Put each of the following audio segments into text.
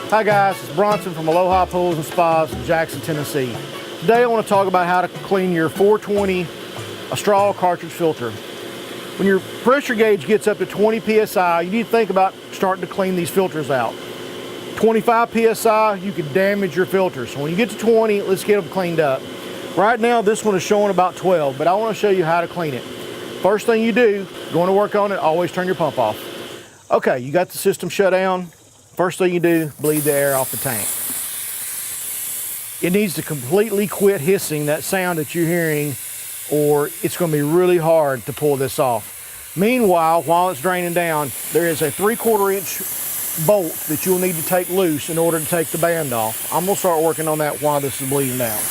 Hi guys, it's Bronson from Aloha Pools and Spas in Jackson, Tennessee. Today I want to talk about how to clean your 420 Astral cartridge filter. When your pressure gauge gets up to 20 psi, you need to think about starting to clean these filters out. 25 psi, you could damage your filter. So when you get to 20, let's get them cleaned up. Right now this one is showing about 12, but I want to show you how to clean it. First thing you do, going to work on it, always turn your pump off. Okay, you got the system shut down. First thing you do, bleed the air off the tank. It needs to completely quit hissing, that sound that you're hearing, or it's going to be really hard to pull this off. Meanwhile, while it's draining down, there is a 3/4 inch bolt that you'll need to take loose in order to take the band off. I'm going to start working on that while this is bleeding down.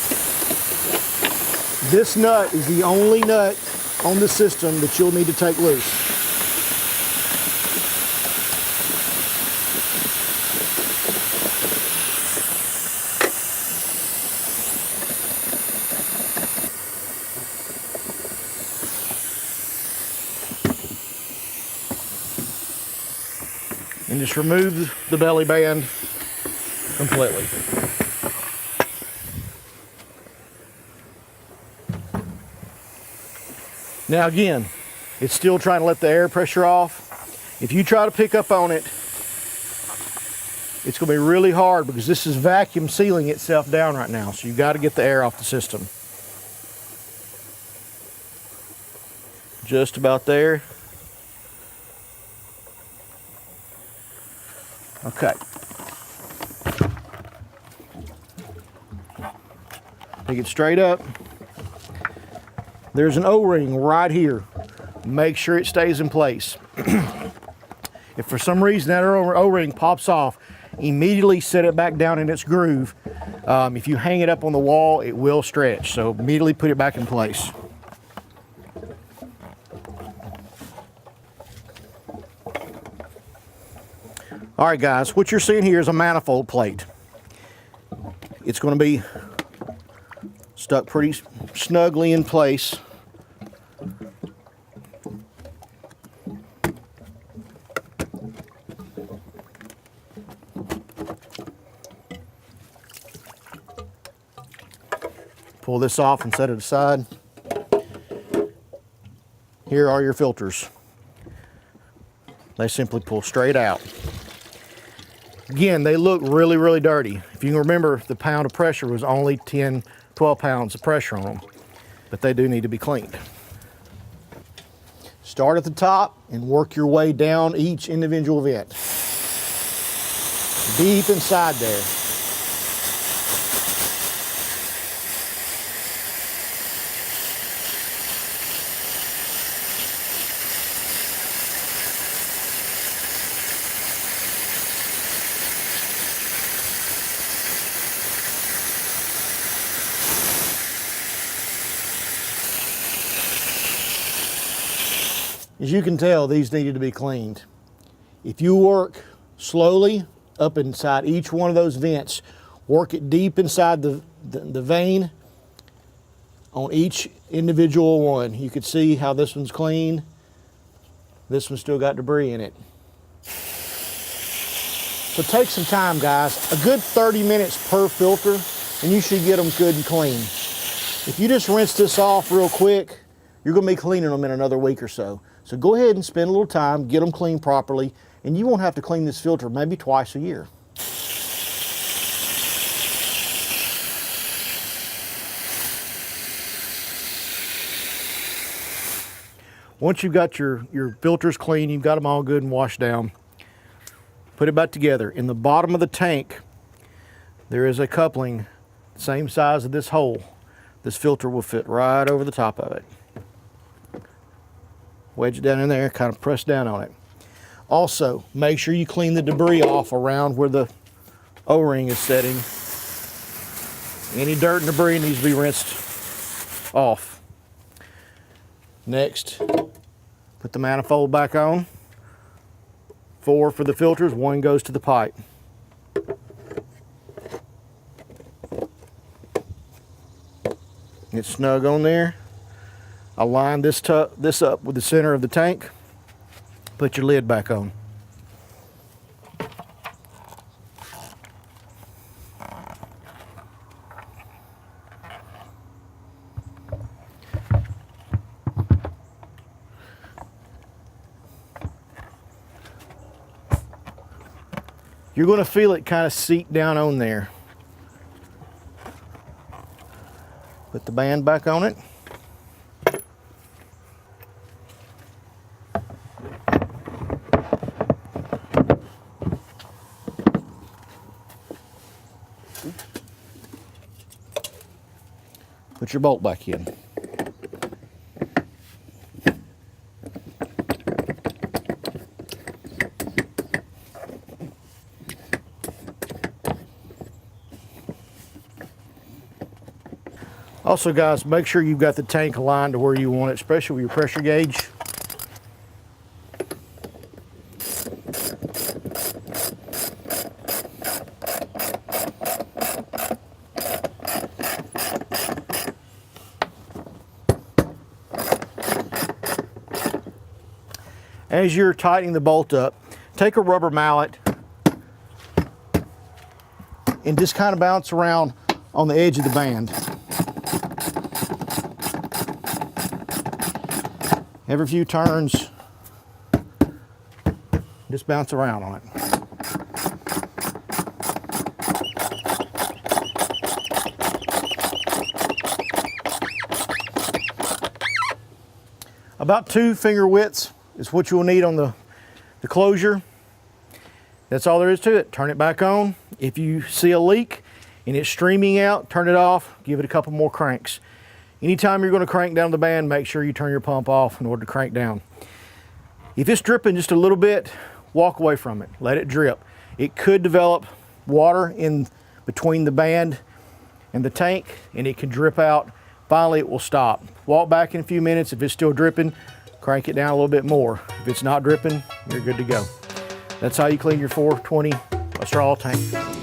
This nut is the only nut on the system that you'll need to take loose. And just remove the belly band completely. Now again, it's still trying to let the air pressure off. If you try to pick up on it, it's going to be really hard because this is vacuum sealing itself down right now. So you've got to get the air off the system. Just about there. Okay. Take it straight up. There's an O-ring right here. Make sure it stays in place. If for some reason that O-ring pops off, immediately set it back down in its groove. If you hang it up on the wall, it will stretch. So immediately put it back in place. All right, guys, what you're seeing here is a manifold plate. It's going to be stuck pretty snugly in place. Pull this off and set it aside. Here are your filters. They simply pull straight out. Again, they look really, really dirty. If you can remember, the pound of pressure was only 10, 12 pounds of pressure on them, but they do need to be cleaned. Start at the top and work your way down each individual vent. Deep inside there. As you can tell, these needed to be cleaned. If you work slowly up inside each one of those vents, work it deep inside the vein on each individual one. You can see how this one's clean. This one's still got debris in it. So take some time, guys. A good 30 minutes per filter, and you should get them good and clean. If you just rinse this off real quick, you're going to be cleaning them in another week or so. So go ahead and spend a little time, get them cleaned properly, and you won't have to clean this filter maybe twice a year. Once you've got your filters clean, you've got them all good and washed down, put it back together. In the bottom of the tank, there is a coupling same size as this hole. This filter will fit right over the top of it. Wedge it down in there, kind of press down on it. Also, make sure you clean the debris off around where the O-ring is setting. Any dirt and debris needs to be rinsed off. Next, put the manifold back on. 4 for the filters, 1 goes to the pipe. It's snug on there. Align this up with the center of the tank. Put your lid back on. you're going to feel it kind of seep down on there. Put the band back on it. Put your bolt back in. Also, guys, make sure you've got the tank aligned to where you want it, especially with your pressure gauge. As you're tightening the bolt up, take a rubber mallet and just kind of bounce around on the edge of the band. Every few turns, just bounce around on it. About 2 finger widths is what you will need on the closure. That's all there is to it. Turn it back on. If you see a leak and it's streaming out, turn it off, give it a couple more cranks. Anytime you're going to crank down the band, make sure you turn your pump off in order to crank down. If it's dripping just a little bit, walk away from it. Let it drip. It could develop water in between the band and the tank, and it can drip out. Finally, it will stop. Walk back in a few minutes. If it's still dripping, crank it down a little bit more. If it's not dripping, you're good to go. That's how you clean your 420 Astral tank.